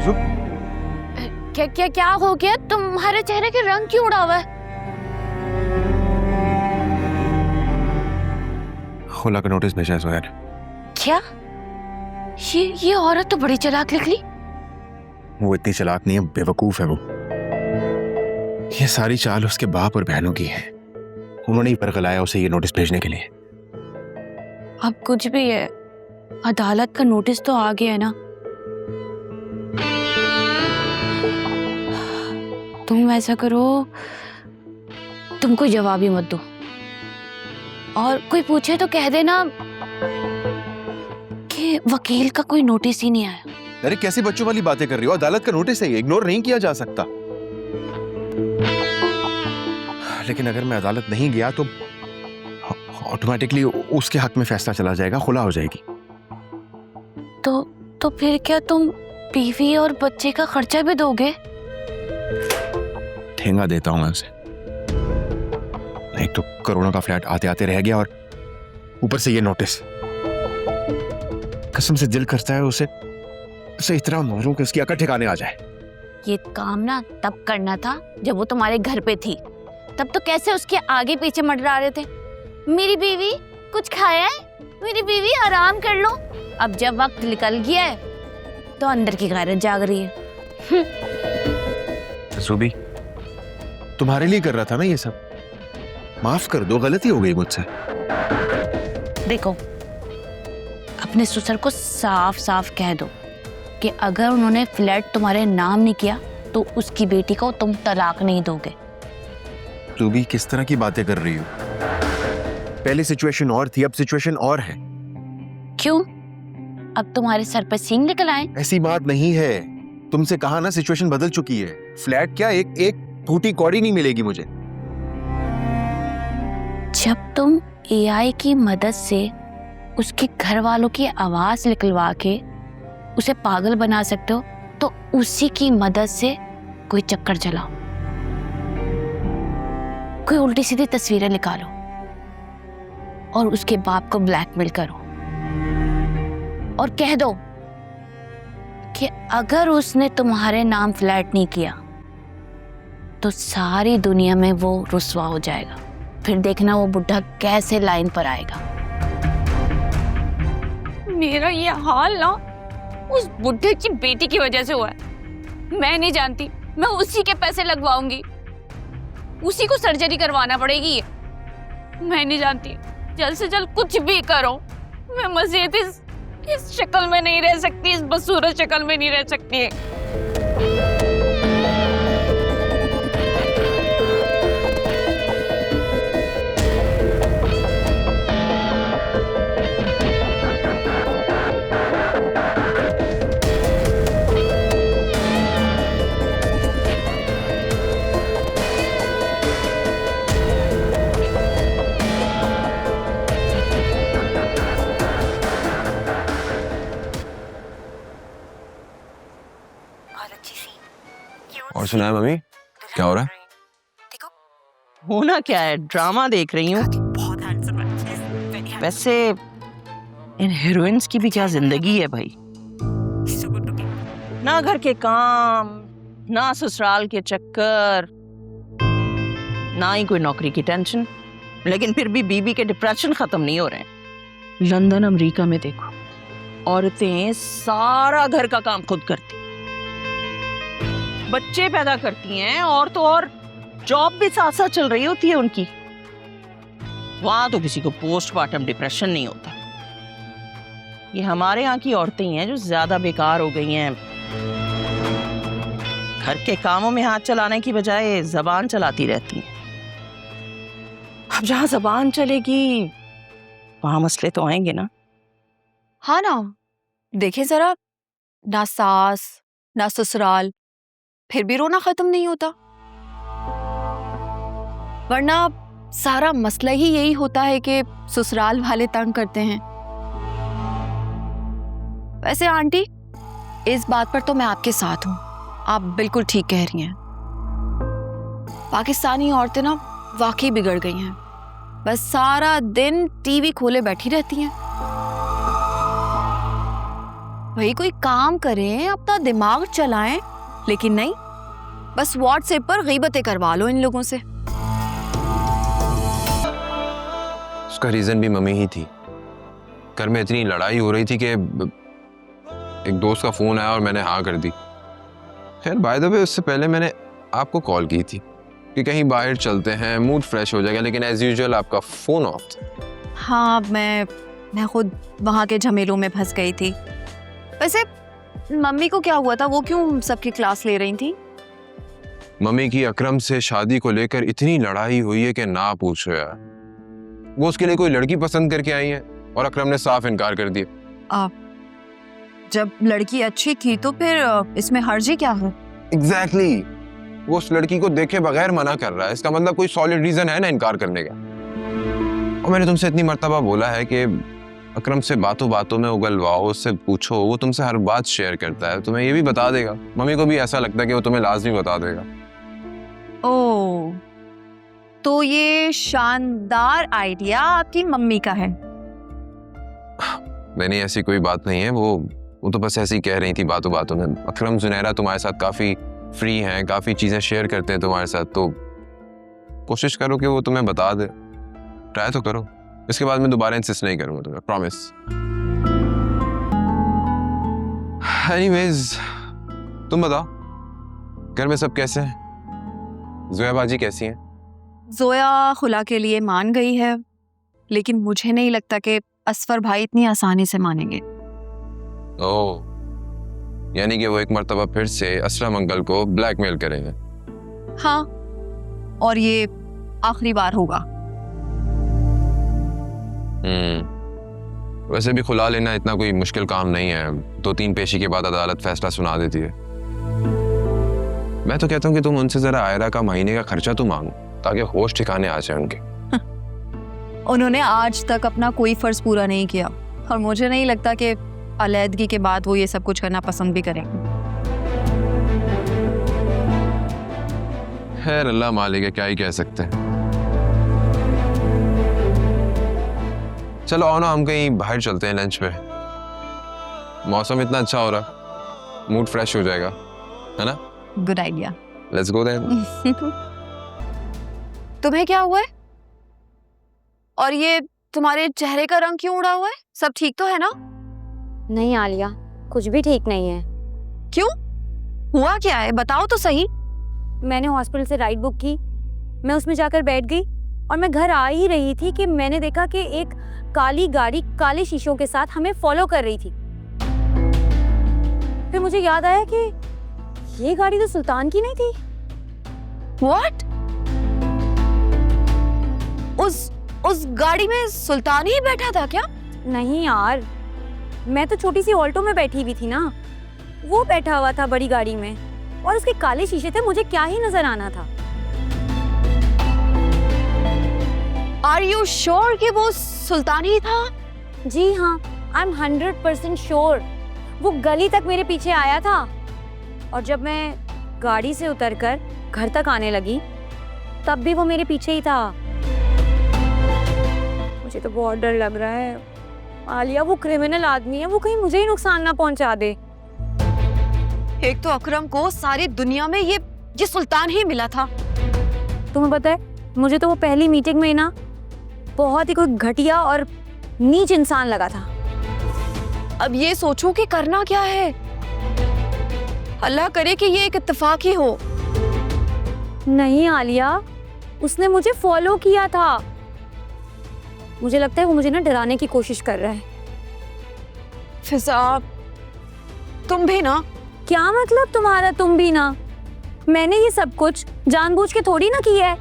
आरज़ू? क्या क्या क्या हो गया? तुम्हारे चेहरे के रंग क्यों उड़ा हुआ है? खुला का नोटिस भेजा है ज़ोया ने। क्या? ये औरत तो बड़ी चालाक निकली। वो इतनी चालाक नहीं है, बेवकूफ है वो। ये सारी चाल उसके बाप और बहनों की है। उन्होंने ही परगलाया उसे ये नोटिस भेजने के लिए। अब कुछ भी है, अदालत का नोटिस तो आ गया है ना। तुम ऐसा करो, तुम कोई जवाब ही मत दो, और कोई पूछे तो कह देना कि वकील का कोई नोटिस ही नहीं आया। अरे कैसी बच्चों वाली बातें कर रही हो? अदालत का नोटिस है, इग्नोर नहीं किया जा सकता। लेकिन अगर मैं अदालत नहीं गया तो ऑटोमेटिकली उसके हक में फैसला चला जाएगा, खुला हो जाएगी। तो फिर क्या तुम बीवी और बच्चे का खर्चा भी दोगे? ठेंगा देता हूं मैं उसे। एक तो करोड़ों का फ्लैट आते आते रह गया और ऊपर से ये नोटिस। कसम से दिल करता है उसे इतना मारूं कि उसकी अकड़ ठिकाने आ जाए। ये काम ना तब करना था जब वो तुम्हारे घर पे थी। तब तो कैसे उसके आगे पीछे मंडरा रहे थे, मेरी बीवी कुछ खाया है, मेरी बीवी आराम कर लो। अब जब वक्त निकल गया है तो अंदर की गैरत जाग रही है। सुबी, तुम्हारे लिए कर रहा था ना ये सब। माफ कर दो, गलती हो गई मुझसे। देखो, अपने ससुर को साफ साफ कह दो कि अगर उन्होंने फ्लैट तुम्हारे नाम नहीं किया तो उसकी बेटी को तुम तलाक नहीं दोगे। तू भी किस तरह की बातें कर रही हो? पहले सिचुएशन और थी, अब सिचुएशन और है। क्यों? अब तुम्हारे सर पर सींग निकल आए? ऐसी बात नहीं है। तुमसे कहा ना, सिचुएशन बदल चुकी है। फ्लैट क्या, एक फूटी कौड़ी नहीं मिलेगी मुझे। जब तुम एआई की मदद से उसके घर वालों की आवाज निकलवा के उसे पागल बना सकते हो तो उसी की मदद से कोई चक्कर चलाओ, कोई उल्टी सीधी तस्वीरें निकालो और उसके बाप को ब्लैकमेल करो और कह दो कि अगर उसने तुम्हारे नाम फ्लैट नहीं किया तो सारी दुनिया में वो रुस्वा हो जाएगा। फिर देखना वो बुढ़ा कैसे लाइन पर आएगा। मेरा ये हाल ना उस बुढ़े की बेटी की वजह से हुआ है। मैं नहीं जानती, मैं उसी के पैसे लगवाऊंगी, उसी को सर्जरी करवाना पड़ेगी ये। मैं नहीं जानती, जल्द से जल्द कुछ भी करो। मैं मज़ीद इस शक्ल में नहीं रह सकती, इस बदसूरत शक्ल में नहीं रह सकती। और सुनाया मम्मी, क्या हो रहा है? होना क्या है, ड्रामा देख रही हूँ। वैसे इन हीरोइंस की भी क्या जिंदगी है भाई। ना घर के काम, ना ससुराल के चक्कर, ना ही कोई नौकरी की टेंशन, लेकिन फिर भी बीबी के डिप्रेशन खत्म नहीं हो रहे हैं। लंदन अमेरिका में देखो, औरतें सारा घर का काम खुद करती, बच्चे पैदा करती हैं, और तो और जॉब भी साथ साथ चल रही होती है उनकी। वहां तो किसी को पोस्टमार्टम डिप्रेशन नहीं होता। ये हमारे यहाँ की औरतें हैं जो ज्यादा बेकार हो गई हैं। घर के कामों में हाथ चलाने की बजाय जबान चलाती रहती हैं। अब जहाँ जबान चलेगी वहां मसले तो आएंगे ना। हाँ ना, देखे जरा, ना सास ना ससुराल, फिर भी रोना खत्म नहीं होता। वरना सारा मसला ही यही होता है कि ससुराल वाले तंग करते हैं। वैसे आंटी, इस बात पर तो मैं आपके साथ हूँ, आप बिल्कुल ठीक कह रही हैं। पाकिस्तानी औरतें ना वाकई बिगड़ गई हैं, बस सारा दिन टीवी खोले बैठी रहती हैं। भाई कोई काम करें, अपना दिमाग चलाएं, लेकिन नहीं, बस व्हाट्सएप पर गीबतें करवा लो इन लोगों से। उसका रीजन भी मम्मी ही थी। घर में इतनी लड़ाई हो रही थी कि एक दोस्त का फोन आया और मैंने हाँ कर दी। खैर बाय द वे उससे पहले मैंने आपको कॉल की थी कि कहीं बाहर चलते हैं, मूड फ्रेश हो जाएगा, लेकिन एज यूजुअल आपका फोन ऑफ था। हाँ, मैं खुद वहाँ के झमेलों में फंस गई थी। वैसे मम्मी को क्या हुआ था? वो क्यों सबकी क्लास ले रही थी? मम्मी की अकरम से शादी को लेकर इतनी लड़ाई हुई है कि ना पूछो यार। वो उसके लिए कोई लड़की पसंद करके आई है और अकरम ने साफ इनकार कर दिया। जब लड़की अच्छी थी तो फिर इसमें हर्जी क्या है? एग्जैक्टली वो उस लड़की को देखे बगैर मना कर रहा है। इसका मतलब कोई सॉलिड रीजन है ना इनकार करने का। और मैंने तुमसे इतनी मर्तबा बोला है कि अकरम से बातों बातों में उगलवाओ, उससे पूछो, वो तुमसे हर बात शेयर करता है, तुम्हें ये भी बता देगा। मम्मी को भी ऐसा लगता है कि वो तुम्हें लाजमी बता देगा। ओह, तो ये शानदार आइडिया आपकी मम्मी का है। नहीं, ऐसी कोई बात नहीं है। वो तो बस ऐसे ही कह रही थी बातों बातों में। अकरम जुनैरा तुम्हारे साथ काफी फ्री हैं, काफी चीजें शेयर करते हैं तुम्हारे साथ, तो कोशिश करो कि वो तुम्हें बता दे। ट्राई तो करो। इसके बाद मैं दोबारा इंसिस्ट नहीं करूंगा तुम्हें, प्रॉमिस। एनीवेज तुम बताओ, घर में सब कैसे हैं? जोया बाजी कैसी हैं? जोया खुला के लिए मान गई है, लेकिन मुझे नहीं लगता कि असफर भाई इतनी आसानी से मानेंगे। ओह, यानी कि वो एक मर्तबा फिर से असलम अंकल को ब्लैकमेल करेंगे। हाँ, और ये आखिरी बार होगा। वैसे भी खुला लेना इतना कोई मुश्किल काम नहीं है। 2-3 पेशी के बाद अदालत फैसला सुना देती है। मैं तो कहता हूँ कि तुम उनसे जरा आयरा का महीने का खर्चा तो मांगो, ताकि होश ठिकाने आ जाए उनके। उन्होंने आज तक अपना कोई फर्ज पूरा नहीं किया, और मुझे नहीं लगता कि अलैदगी के बाद वो ये सब कुछ करना पसंद भी करेंगे। खैर अल्लाह मालिक है, क्या ही कह सकते हैं। चलो आओ ना, हम कहीं बाहर चलते हैं लंच पे। मौसम इतना अच्छा हो रहा, मूड फ्रेश हो जाएगा, है ना? Good idea. Let's go then. तुम्हें क्या हुआ है? और ये तुम्हारे चेहरे का रंग क्यों उड़ा हुआ है? सब ठीक तो है ना? नहीं आलिया, कुछ भी ठीक नहीं है। क्यों? हुआ क्या है? बताओ तो सही। मैंने हॉस्पिटल से राइड बुक की, मैं उसमें जाकर बैठ गई और मैं घर आ ही रही थी कि मैंने देखा कि एक काली गाड़ी काले शीशों के साथ हमें फॉलो कर रही थी। फिर मुझे याद आया कि ये गाड़ी तो सुल्तान की नहीं थी। What? उस गाड़ी में सुल्तान ही बैठा था क्या? नहीं यार, मैं तो छोटी सी ऑल्टो में बैठी हुई थी ना, वो बैठा हुआ था बड़ी गाड़ी में, और उसके काले शीशे थे, मुझे क्या ही नजर आना था। Are you sure कि वो सुल्तान ही था? जी हाँ, आई एम 100% श्योर। वो गली तक मेरे पीछे आया था, और जब मैं गाड़ी से उतरकर घर तक आने लगी तब भी वो मेरे पीछे ही था। मुझे तो बहुत डर लग रहा है आलिया, वो क्रिमिनल आदमी है, वो कहीं मुझे ही नुकसान ना पहुंचा दे। एक तो अकरम को सारी दुनिया में ये सुल्तान ही मिला था। तुम्हें पता है, मुझे तो वो पहली मीटिंग में ना बहुत ही कोई घटिया और नीच इंसान लगा था। अब ये सोचो कि करना क्या है। अल्लाह करे कि ये एक इत्तेफाक ही हो। नहीं आलिया, उसने मुझे फॉलो किया था। मुझे लगता है वो मुझे ना डराने की कोशिश कर रहा है। फिजा, तुम भी ना। क्या मतलब तुम्हारा तुम भी ना? मैंने ये सब कुछ जानबूझ के थोड़ी ना किया है।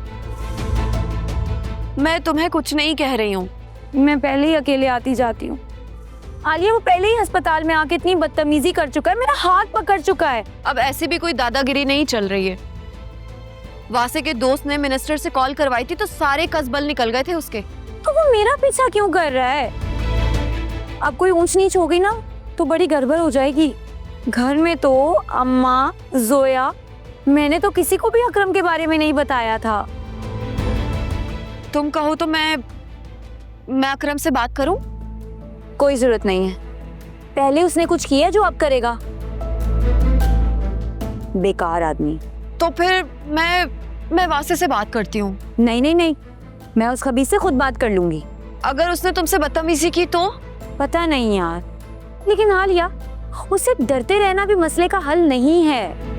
मैं तुम्हें कुछ नहीं कह रही हूँ। मैं पहले ही अकेले आती जाती हूँ। आलिया, वो पहले ही अस्पताल में आके इतनी बदतमीजी कर चुका है, मेरा हाथ पकड़ चुका है। अब ऐसे भी कोई दादागिरी नहीं चल रही है। वासे के दोस्त ने मिनिस्टर से कॉल करवाई थी तो सारे कसबल निकल गए थे उसके। तो वो मेरा पीछा क्यों कर रहा है? अब कोई ऊंच नीच हो गई ना तो बड़ी गड़बड़ हो जाएगी। घर में तो अम्मा, जोया, मैंने तो किसी को भी अकरम के बारे में नहीं बताया था। तुम कहो तो मैं अकरम से बात करूं? कोई जरूरत नहीं है, पहले उसने कुछ किया जो अब करेगा? बेकार आदमी। तो फिर मैं वासे से बात करती हूँ। नहीं नहीं नहीं, मैं उस खबीज से खुद बात कर लूंगी। अगर उसने तुमसे बदतमीजी की तो? पता नहीं यार, लेकिन आलिया, उससे डरते रहना भी मसले का हल नहीं है।